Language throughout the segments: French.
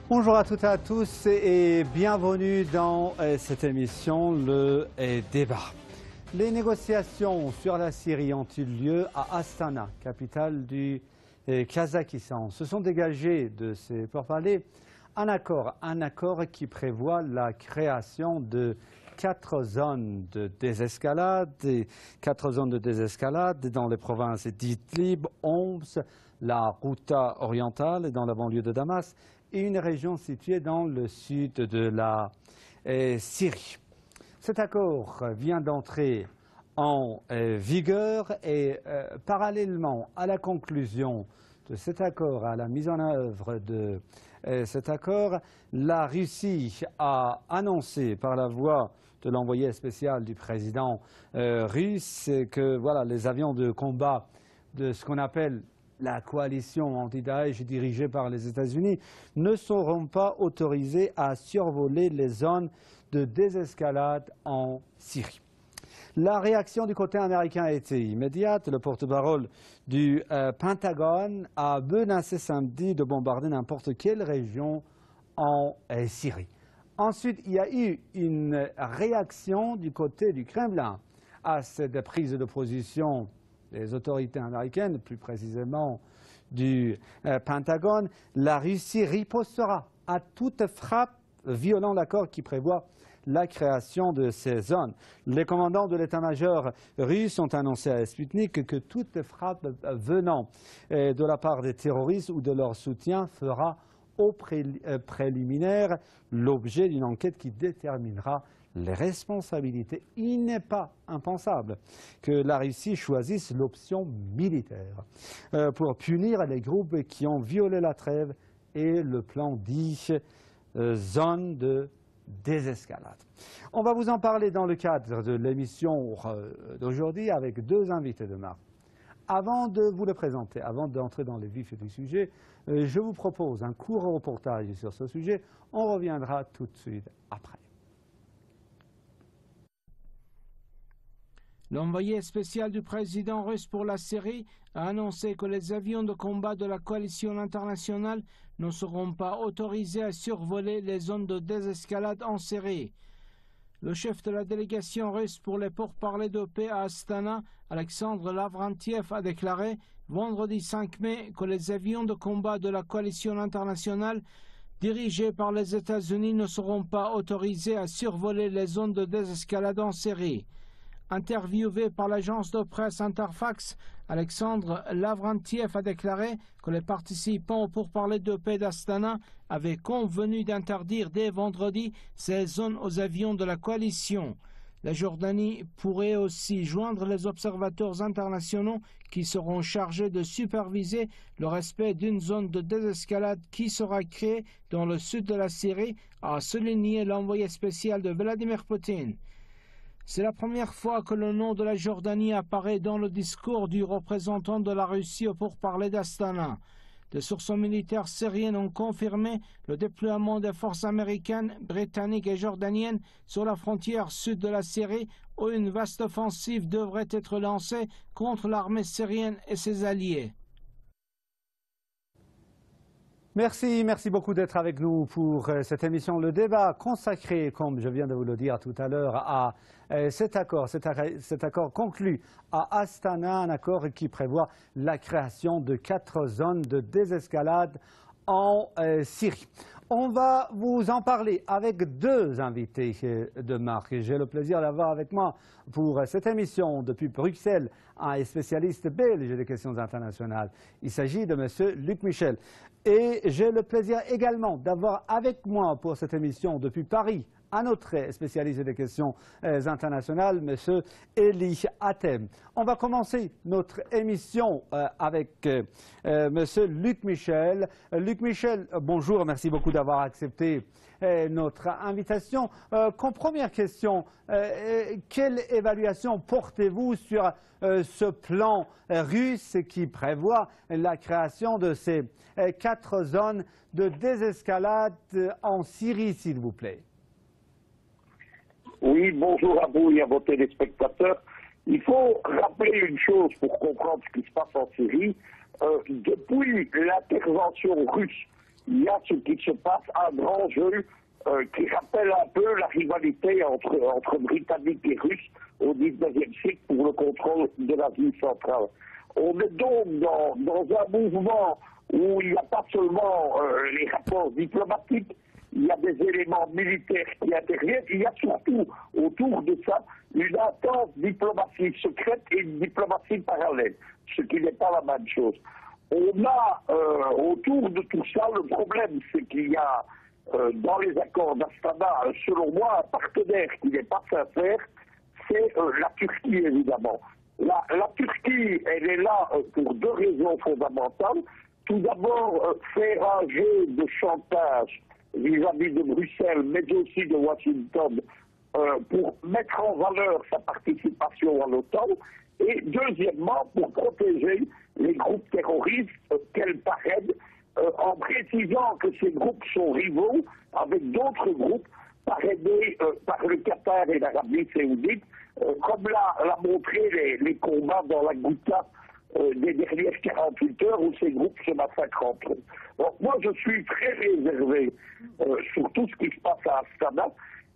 Bonjour à toutes et à tous et bienvenue dans cette émission, le débat. Les négociations sur la Syrie ont eu lieu à Astana, capitale du Kazakhstan. Se sont dégagés de ces pourparlers un accord qui prévoit la création de 4 zones de désescalade, dans les provinces d'Idlib, Homs, la Ghouta orientale et dans la banlieue de Damas, et une région située dans le sud de la Syrie. Cet accord vient d'entrer en vigueur et parallèlement à la conclusion de cet accord, à la mise en œuvre de cet accord, la Russie a annoncé par la voix de l'envoyé spécial du président russe que voilà, les avions de combat de ce qu'on appelle la coalition anti-Daesh dirigée par les États-Unis ne seront pas autorisés à survoler les zones de désescalade en Syrie. La réaction du côté américain a été immédiate. Le porte-parole du Pentagone a menacé samedi de bombarder n'importe quelle région en Syrie. Ensuite, il y a eu une réaction du côté du Kremlin à cette prise de position des autorités américaines, plus précisément du Pentagone. La Russie ripostera à toute frappe violant l'accord qui prévoit la création de ces zones. Les commandants de l'état-major russe ont annoncé à Sputnik que toute frappe venant de la part des terroristes ou de leur soutien fera au préliminaire l'objet d'une enquête qui déterminera les responsabilités. Il n'est pas impensable que la Russie choisisse l'option militaire pour punir les groupes qui ont violé la trêve et le plan dit zone de désescalade. On va vous en parler dans le cadre de l'émission d'aujourd'hui avec 2 invités de marque. Avant de vous le présenter, avant d'entrer dans le vif du sujet, je vous propose un court reportage sur ce sujet. On reviendra tout de suite après. L'envoyé spécial du président russe pour la Syrie a annoncé que les avions de combat de la coalition internationale ne seront pas autorisés à survoler les zones de désescalade en Syrie. Le chef de la délégation russe pour les pourparlers de paix à Astana, Alexandre Lavrentiev, a déclaré vendredi 5 mai que les avions de combat de la coalition internationale dirigés par les États-Unis ne seront pas autorisés à survoler les zones de désescalade en Syrie. Interviewé par l'agence de presse Interfax, Alexandre Lavrentiev a déclaré que les participants au pourparlers de paix d'Astana avaient convenu d'interdire dès vendredi ces zones aux avions de la coalition. La Jordanie pourrait aussi joindre les observateurs internationaux qui seront chargés de superviser le respect d'une zone de désescalade qui sera créée dans le sud de la Syrie, a souligné l'envoyé spécial de Vladimir Poutine. C'est la première fois que le nom de la Jordanie apparaît dans le discours du représentant de la Russie au pourparlers d'Astana. Des sources militaires syriennes ont confirmé le déploiement des forces américaines, britanniques et jordaniennes sur la frontière sud de la Syrie, où une vaste offensive devrait être lancée contre l'armée syrienne et ses alliés. Merci beaucoup d'être avec nous pour cette émission. Le débat consacré, comme je viens de vous le dire tout à l'heure, à cet accord conclu à Astana, un accord qui prévoit la création de 4 zones de désescalade en Syrie. On va vous en parler avec 2 invités de marque. J'ai le plaisir d'avoir avec moi pour cette émission depuis Bruxelles un spécialiste belge des questions internationales. Il s'agit de M. Luc Michel. Et j'ai le plaisir également d'avoir avec moi pour cette émission depuis Paris un autre spécialiste des questions internationales, M. Elie Hatem. On va commencer notre émission avec M. Luc Michel. Luc Michel, bonjour, merci beaucoup d'avoir accepté notre invitation. Comme première question, quelle évaluation portez-vous sur ce plan russe qui prévoit la création de ces 4 zones de désescalade en Syrie, s'il vous plaît? Oui, bonjour à vous et à vos téléspectateurs. Il faut rappeler une chose pour comprendre ce qui se passe en Syrie. Depuis l'intervention russe il y a ce qui se passe, un grand jeu qui rappelle un peu la rivalité entre Britanniques et Russes au XIXe siècle pour le contrôle de l'Asie centrale. On est donc dans un mouvement où il n'y a pas seulement les rapports diplomatiques, il y a des éléments militaires qui interviennent, il y a surtout autour de ça une intense diplomatie secrète et une diplomatie parallèle, ce qui n'est pas la même chose. On a autour de tout ça, le problème c'est qu'il y a dans les accords d'Astana, selon moi, un partenaire qui n'est pas sincère, c'est la Turquie évidemment. La Turquie, elle est là pour deux raisons fondamentales. Tout d'abord, faire un jeu de chantage vis-à-vis de Bruxelles, mais aussi de Washington, pour mettre en valeur sa participation à l'OTAN, et deuxièmement, pour protéger les groupes terroristes qu'elle parraine, en précisant que ces groupes sont rivaux avec d'autres groupes parrainés par le Qatar et l'Arabie saoudite, comme l'a montré les combats dans la Ghouta des dernières 48 heures où ces groupes se massacrent entre eux. Donc moi je suis très réservé sur tout ce qui se passe à Astana.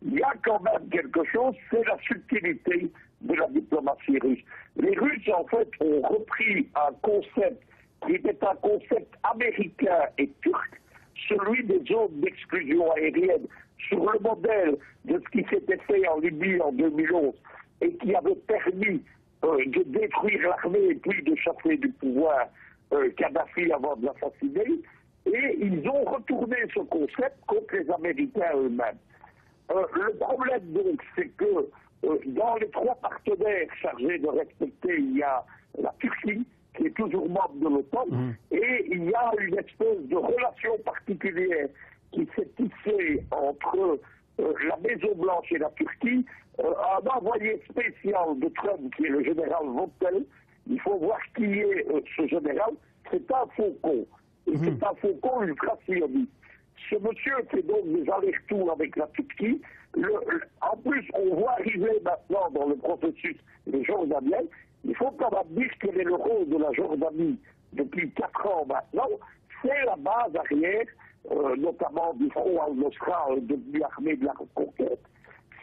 Il y a quand même quelque chose, c'est la subtilité de la diplomatie russe. Les Russes en fait ont repris un concept qui était un concept américain et turc, celui des zones d'exclusion aérienne, sur le modèle de ce qui s'était fait en Libye en 2011 et qui avait permis de détruire l'armée et puis de chasser du pouvoir Kadhafi avant de l'assassiner. Et ils ont retourné ce concept contre les Américains eux-mêmes. Le problème donc, c'est que dans les trois partenaires chargés de respecter, il y a la Turquie, qui est toujours membre de l'OTAN, et il y a une espèce de relation particulière qui s'est tissée entre la Maison-Blanche et la Turquie. Un envoyé spécial de Trump, qui est le général Vautel, il faut voir qui est ce général, c'est un faucon, et c'est un faucon ultra-sioniste. Ce monsieur fait donc des allers-retours avec la Turquie. En plus, on voit arriver maintenant dans le processus les Jordaniens. Il faut quand même dire quel est le rôle de la Jordanie depuis 4 ans maintenant. C'est la base arrière, notamment du front al-Nosra devenu armée de la reconquête.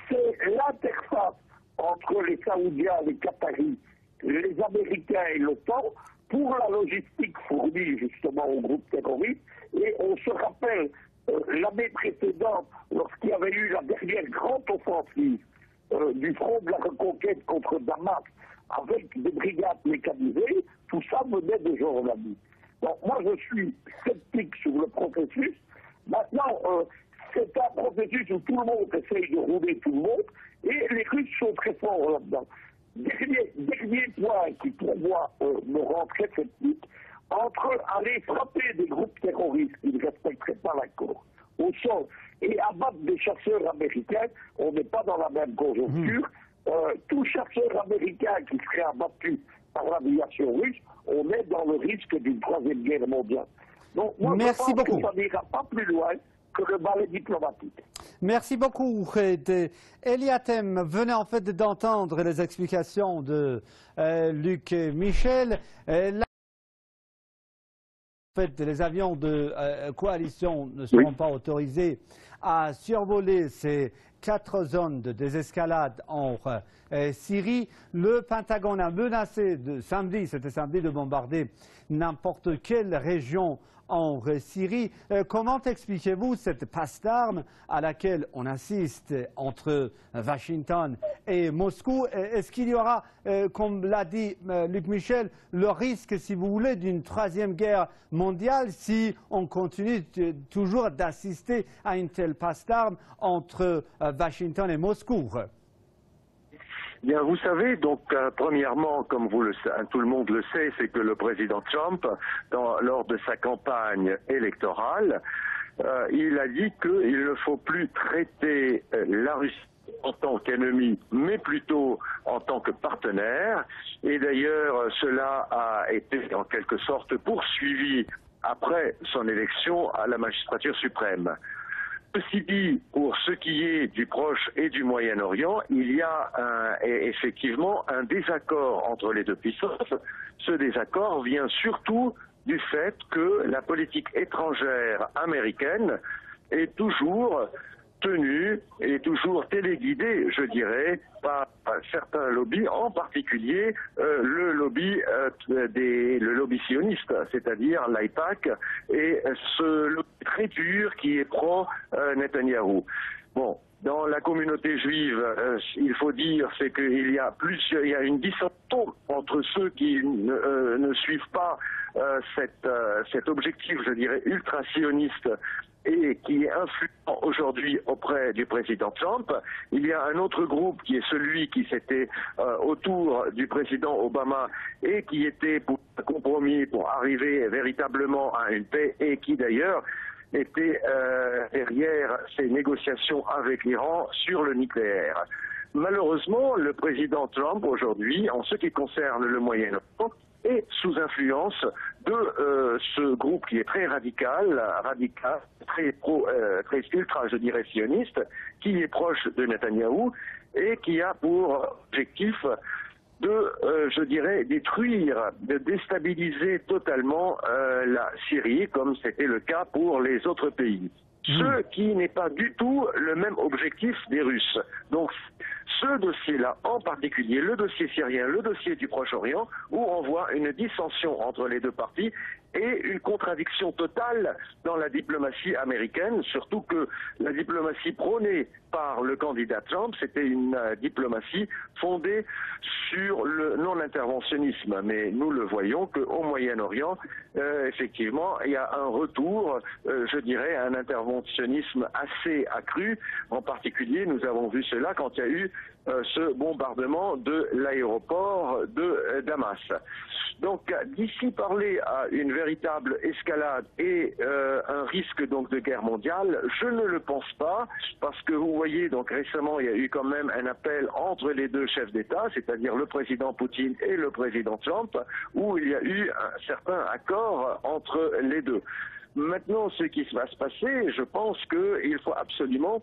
C'est l'interface entre les Saoudiens, les Qataris, les Américains et l'OTAN pour la logistique fournie justement aux groupes terroristes. Et on se rappelle l'année précédente, lorsqu'il y avait eu la dernière grande offensive du front de la reconquête contre Damas, avec des brigades mécanisées, tout ça venait de Jordanie. Donc moi je suis sceptique sur le processus. Maintenant, c'est un processus où tout le monde essaye de rouler tout le monde, et les Russes sont très forts là-dedans. Dernier point qui pour moi me rend très sceptique, entre aller frapper des groupes terroristes qui ne respecteraient pas l'accord au sol et abattre des chasseurs américains, on n'est pas dans la même conjoncture. Tout chasseur américain qui serait abattu par l'aviation russe, on est dans le risque d'une troisième guerre mondiale. Donc moi je pense que ça n'ira pas plus loin que le balai diplomatique. Merci beaucoup. Eliatem venait en fait d'entendre les explications de Luc Michel. En fait, les avions de coalition ne seront pas autorisés à survoler ces 4 zones de désescalade en Syrie. Le Pentagone a menacé samedi, de bombarder n'importe quelle région en Syrie. Comment expliquez-vous cette passe d'armes à laquelle on assiste entre Washington et Moscou? Est-ce qu'il y aura, comme l'a dit Luc Michel, le risque, si vous voulez, d'une troisième guerre mondiale si on continue toujours d'assister à une telle passe d'armes entre Washington et Moscou? Bien, vous savez, donc, premièrement, comme tout le monde le sait, c'est que le président Trump, lors de sa campagne électorale, il a dit qu'il ne faut plus traiter la Russie en tant qu'ennemi, mais plutôt en tant que partenaire. Et d'ailleurs, cela a été en quelque sorte poursuivi après son élection à la magistrature suprême. Ceci dit, pour ce qui est du Proche et du Moyen-Orient, il y a effectivement un désaccord entre les deux puissances. Ce désaccord vient surtout du fait que la politique étrangère américaine est toujours tenue et toujours téléguidée, je dirais, par certains lobbies, en particulier le lobby sioniste, c'est-à-dire l'AIPAC et ce lobby très dur qui est pro-Netanyahou. Bon, dans la communauté juive, il faut dire, c'est qu'il y a une dissension entre ceux qui ne suivent pas cet objectif, je dirais, ultra-sioniste et qui est influent aujourd'hui auprès du président Trump. Il y a un autre groupe qui est celui qui s'était autour du président Obama et qui était pour un compromis pour arriver véritablement à une paix et qui d'ailleurs était derrière ces négociations avec l'Iran sur le nucléaire. Malheureusement, le président Trump aujourd'hui, en ce qui concerne le Moyen-Orient, est sous influence de ce groupe qui est très radical, très ultra, je dirais, sioniste, qui est proche de Netanyahou et qui a pour objectif de, je dirais, détruire, de déstabiliser totalement la Syrie, comme c'était le cas pour les autres pays. Ce qui n'est pas du tout le même objectif des Russes. Donc, ce dossier-là, en particulier, le dossier syrien, le dossier du Proche-Orient, où on voit une dissension entre les deux parties et une contradiction totale dans la diplomatie américaine, surtout que la diplomatie prônée par le candidat Trump, c'était une diplomatie fondée sur le non-interventionnisme. Mais nous le voyons qu'au Moyen-Orient, effectivement, il y a un retour, je dirais, à un interventionnisme assez accru. En particulier, nous avons vu cela quand il y a eu ce bombardement de l'aéroport de Damas. Donc, d'ici parler à une véritable escalade et un risque donc de guerre mondiale, je ne le pense pas, parce que vous voyez, donc récemment, il y a eu quand même un appel entre les deux chefs d'État, c'est-à-dire le président Poutine et le président Trump, où il y a eu un certain accord entre les deux. Maintenant, ce qui va se passer, je pense qu'il faut absolument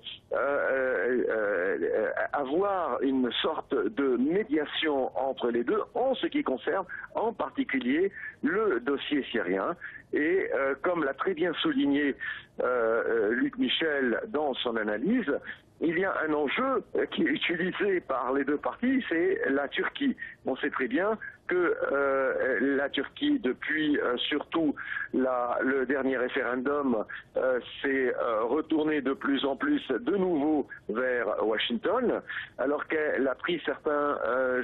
avoir une sorte de médiation entre les deux en ce qui concerne en particulier le dossier syrien. Et comme l'a très bien souligné Luc Michel dans son analyse, il y a un enjeu qui est utilisé par les deux parties, c'est la Turquie. On sait très bien que la Turquie, depuis surtout le dernier référendum, s'est retournée de plus en plus de nouveau vers Washington, alors qu'elle a pris certains,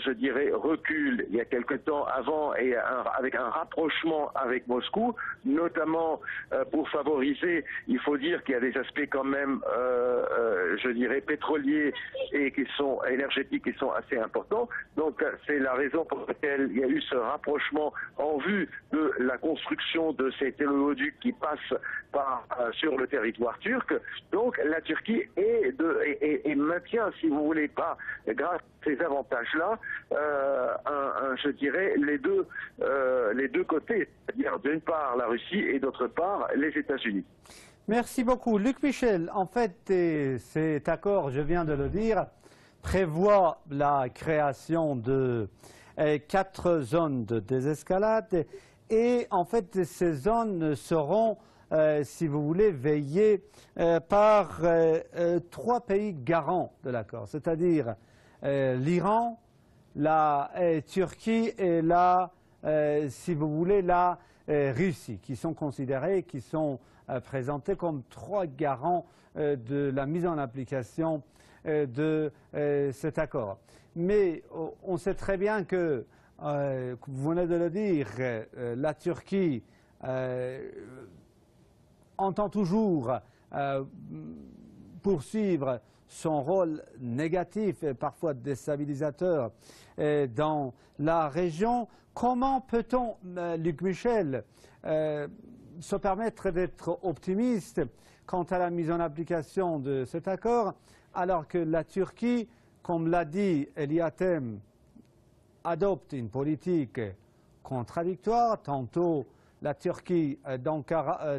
je dirais, reculs il y a quelque temps avant et avec un rapprochement avec Moscou, notamment pour favoriser, il faut dire qu'il y a des aspects quand même, je dirais, pétroliers et qui sont énergétiques qui sont assez importants. Donc c'est la raison pour laquelle il y a eu ce rapprochement en vue de la construction de ces téléoducs qui passent sur le territoire turc. Donc la Turquie maintient, si vous voulez pas, grâce à ces avantages-là, je dirais, les deux côtés, c'est-à-dire d'une part la Russie et d'autre part les États-Unis. Merci beaucoup. Luc Michel, en fait, cet accord, je viens de le dire, prévoit la création de 4 zones de désescalade et en fait ces zones seront, si vous voulez, veillées par 3 pays garants de l'accord, c'est-à-dire l'Iran, la Turquie et si vous voulez, la Russie, qui sont considérés, qui sont présentés comme 3 garants de la mise en application de cet accord. Mais on sait très bien que, vous venez de le dire, la Turquie entend toujours poursuivre son rôle négatif et parfois déstabilisateur dans la région. Comment peut-on, Luc Michel, se permettre d'être optimiste quant à la mise en application de cet accord, alors que la Turquie, comme l'a dit Eliatem, adopte une politique contradictoire. Tantôt la Turquie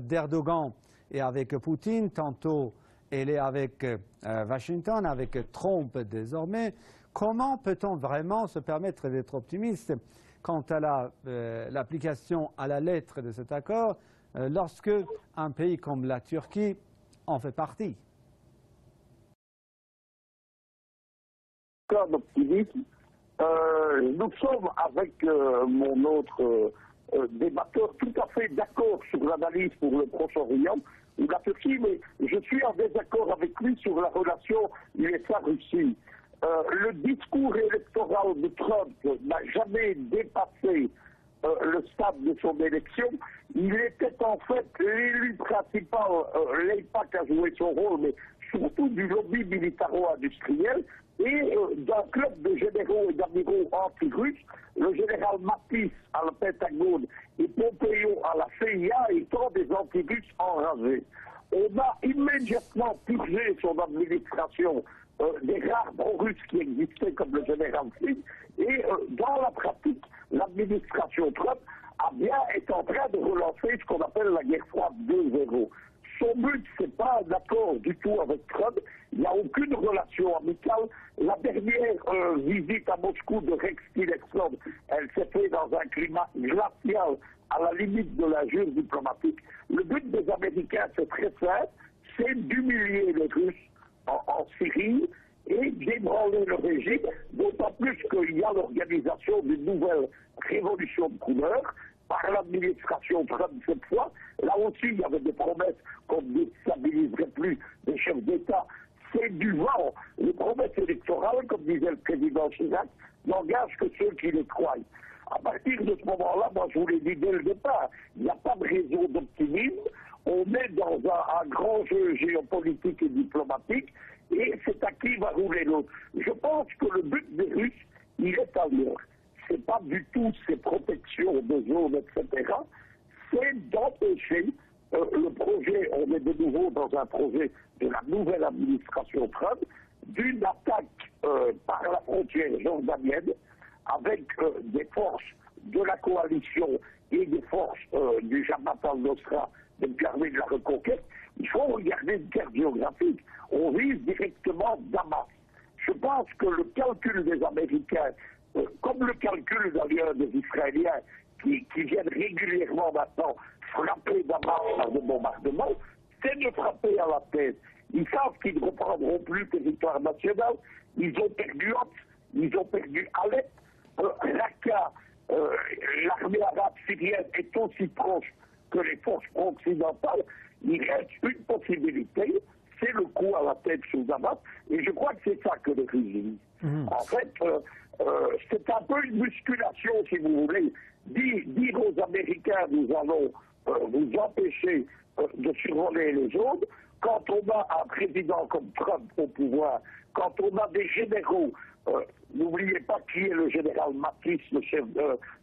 d'Erdogan est avec Poutine, tantôt elle est avec Washington, avec Trump désormais. Comment peut-on vraiment se permettre d'être optimiste quant à l'application à la lettre de cet accord lorsque un pays comme la Turquie en fait partie. D'optimisme. Nous sommes avec mon autre débatteur tout à fait d'accord sur l'analyse pour le Proche-Orient ou la Turquie, mais je suis en désaccord avec lui sur la relation USA-Russie. Le discours électoral de Trump n'a jamais dépassé le stade de son élection. Il était en fait l'élu principal, l'AIPAC a joué son rôle, mais surtout du lobby militaro-industriel et d'un club de généraux et d'amiraux anti-russes, le général Mattis à la Pentagone et Pompeo à la CIA étant des anti-russes enragés. On a immédiatement purgé son administration des rares pro-russes qui existaient comme le général Flynn et dans la pratique, l'administration Trump est en train de relancer ce qu'on appelle la guerre froide 2.0. Son but, ce n'est pas un accord du tout avec Trump. Il n'y a aucune relation amicale. La dernière visite à Moscou de Rex Tillerson, elle s'est faite dans un climat glacial à la limite de l'injure diplomatique. Le but des Américains, c'est très simple, c'est d'humilier les Russes en Syrie et d'ébranler le régime, d'autant plus qu'il y a l'organisation d'une nouvelle révolution de couleur par l'administration Trump cette fois. Là aussi, il y avait des promesses qu'on ne déstabiliserait plus les chefs d'État. C'est du vent. Les promesses électorales, comme disait le président Chirac, n'engagent que ceux qui les croient. À partir de ce moment-là, moi je vous l'ai dit dès le départ, il n'y a pas de raison d'optimisme. On est dans un grand jeu géopolitique et diplomatique, et c'est à qui va rouler l'autre. Je pense que le but des Russes, il est ailleurs. Ce n'est pas du tout ces protections de zones, etc. C'est d'empêcher le projet, on est de nouveau dans un projet de la nouvelle administration Trump, d'une attaque par la frontière jordanienne avec des forces de la coalition et des forces du Jabhat al-Nusra de l'armée de la reconquête. Il faut regarder une carte géographique. On vise directement Damas. Je pense que le calcul des Américains, comme le calcul d'ailleurs des Israéliens, qui viennent régulièrement maintenant frapper Damas par des bombardements, c'est de frapper à la tête. Ils savent qu'ils ne reprendront plus le territoire national. Ils ont perdu Homs, ils ont perdu Alep, Raqqa. L'armée arabe syrienne est aussi proche que les forces occidentales. Il reste une possibilité, c'est le coup à la tête sous Damas, et je crois que c'est ça que le régime. En fait, c'est un peu une musculation, si vous voulez, dire aux Américains, nous allons vous empêcher de survoler les zones. Quand on a un président comme Trump au pouvoir, quand on a des généraux, n'oubliez pas qui est le général Mattis, le chef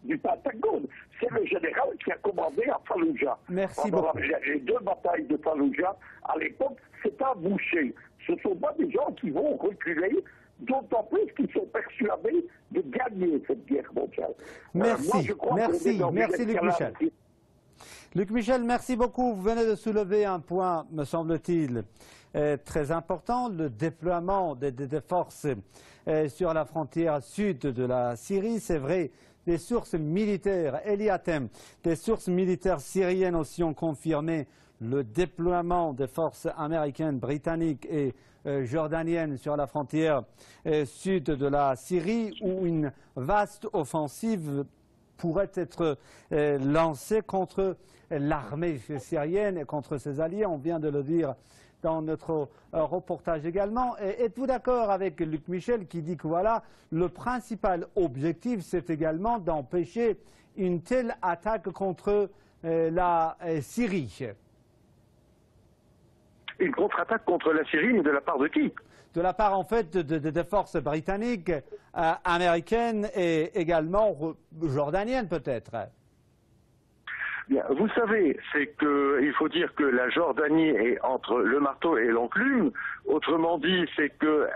du Pentagone, c'est le général qui a commandé à Fallujah. Merci beaucoup. Les deux batailles de Fallujah, à l'époque, c'est un boucher. Ce ne sont pas des gens qui vont reculer, d'autant plus qu'ils sont persuadés de gagner cette guerre mondiale. Merci, merci Luc Michel. Luc Michel, merci beaucoup. Vous venez de soulever un point, me semble-t-il, très important, le déploiement des forces sur la frontière sud de la Syrie. C'est vrai, des sources militaires, Eliatem, des sources militaires syriennes aussi ont confirmé le déploiement des forces américaines, britanniques et jordaniennes sur la frontière sud de la Syrie, où une vaste offensive pourrait être lancée contre l'armée syrienne et contre ses alliés. On vient de le dire dans notre reportage également. Êtes-vous d'accord avec Luc Michel qui dit que voilà, le principal objectif, c'est également d'empêcher une telle attaque contre la Syrie? Une contre-attaque contre la Syrie, mais de la part de qui? De la part, en fait, des forces britanniques, américaines et également jordaniennes, peut-être. Bien, vous savez, c'est qu'il faut dire que la Jordanie est entre le marteau et l'enclume. Autrement dit, c'est que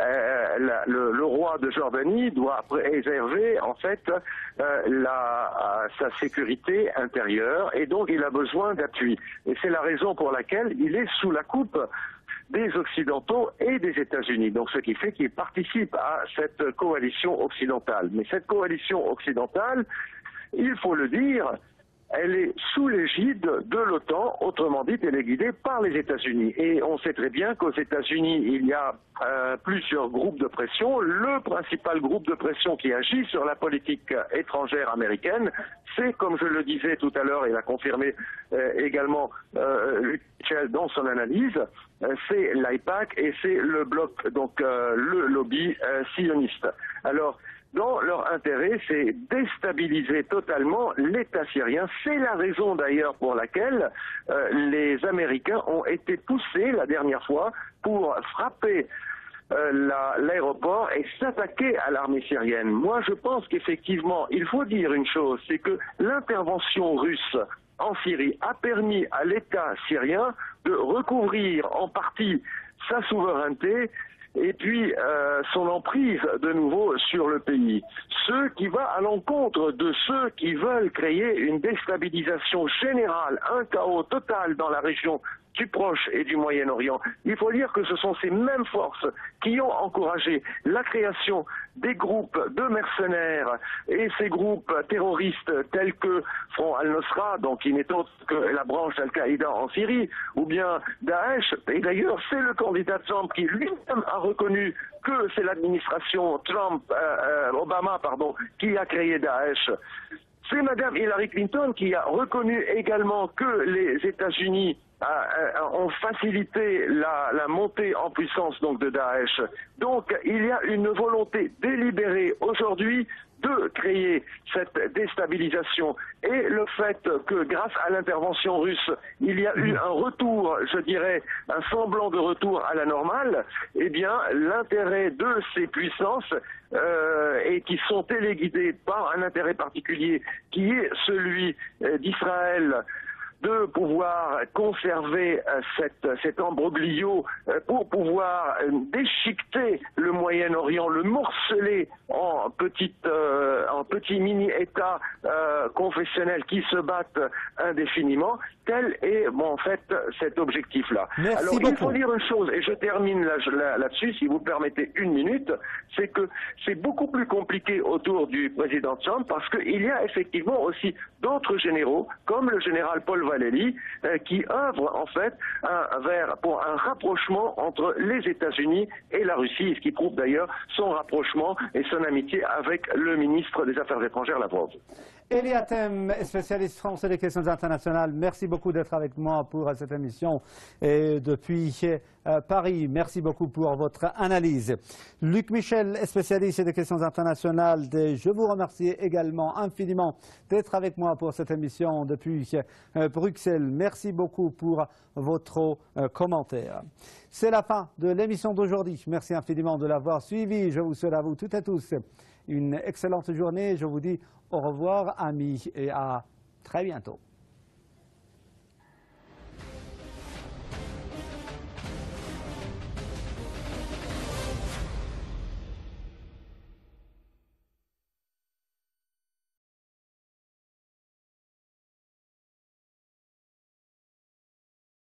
le roi de Jordanie doit préserver, en fait, sa sécurité intérieure, et donc il a besoin d'appui. Et c'est la raison pour laquelle il est sous la coupe des Occidentaux et des États-Unis. Donc ce qui fait qu'il participe à cette coalition occidentale. Mais cette coalition occidentale, il faut le dire, elle est sous l'égide de l'OTAN, autrement dit, elle est guidée par les États-Unis. Et on sait très bien qu'aux États-Unis, il y a plusieurs groupes de pression. Le principal groupe de pression qui agit sur la politique étrangère américaine, c'est, comme je le disais tout à l'heure, et l'a confirmé également Michel dans son analyse, c'est l'AIPAC et c'est le bloc, donc le lobby sioniste. Alors, dans leur intérêt, c'est déstabiliser totalement l'État syrien. C'est la raison d'ailleurs pour laquelle les Américains ont été poussés la dernière fois pour frapper l'aéroport et s'attaquer à l'armée syrienne. Moi, je pense qu'effectivement, il faut dire une chose, c'est que l'intervention russe en Syrie a permis à l'État syrien de recouvrir en partie sa souveraineté et puis son emprise de nouveau sur le pays. Ce qui va à l'encontre de ceux qui veulent créer une déstabilisation générale, un chaos total dans la région du Proche et du Moyen-Orient. Il faut dire que ce sont ces mêmes forces qui ont encouragé la création des groupes de mercenaires et ces groupes terroristes tels que Front al-Nosra, donc qui n'est autre que la branche Al-Qaïda en Syrie, ou bien Daesh. Et d'ailleurs, c'est le candidat Trump qui lui-même a reconnu que c'est l'administration Obama, qui a créé Daesh. C'est Madame Hillary Clinton qui a reconnu également que les États-Unis ont facilité la montée en puissance donc de Daesh. Donc il y a une volonté délibérée aujourd'hui de créer cette déstabilisation. Et le fait que grâce à l'intervention russe, il y a eu un retour, je dirais, un semblant de retour à la normale, eh bien l'intérêt de ces puissances et qui sont téléguidées par un intérêt particulier qui est celui d'Israël, de pouvoir conserver cet embroglio pour pouvoir déchiqueter le Moyen-Orient, le morceler en petits mini-États confessionnels qui se battent indéfiniment. Tel est en fait cet objectif-là. Alors il faut dire une chose, et je termine là-dessus, si vous permettez une minute, c'est que c'est beaucoup plus compliqué autour du président Trump parce qu'il y a effectivement aussi d'autres généraux, comme le général Paul Vallely, qui œuvrent en fait pour un rapprochement entre les États-Unis et la Russie, ce qui prouve d'ailleurs son rapprochement et son amitié avec le ministre des Affaires étrangères, Lavrov. Eli Hatem, spécialiste français des questions internationales, merci beaucoup d'être avec moi pour cette émission et depuis Paris. Merci beaucoup pour votre analyse. Luc Michel, spécialiste des questions internationales, je vous remercie également infiniment d'être avec moi pour cette émission depuis Bruxelles. Merci beaucoup pour votre commentaire. C'est la fin de l'émission d'aujourd'hui. Merci infiniment de l'avoir suivi. Je vous souhaite à vous toutes et tous une excellente journée. Je vous dis au revoir, amis, et à très bientôt.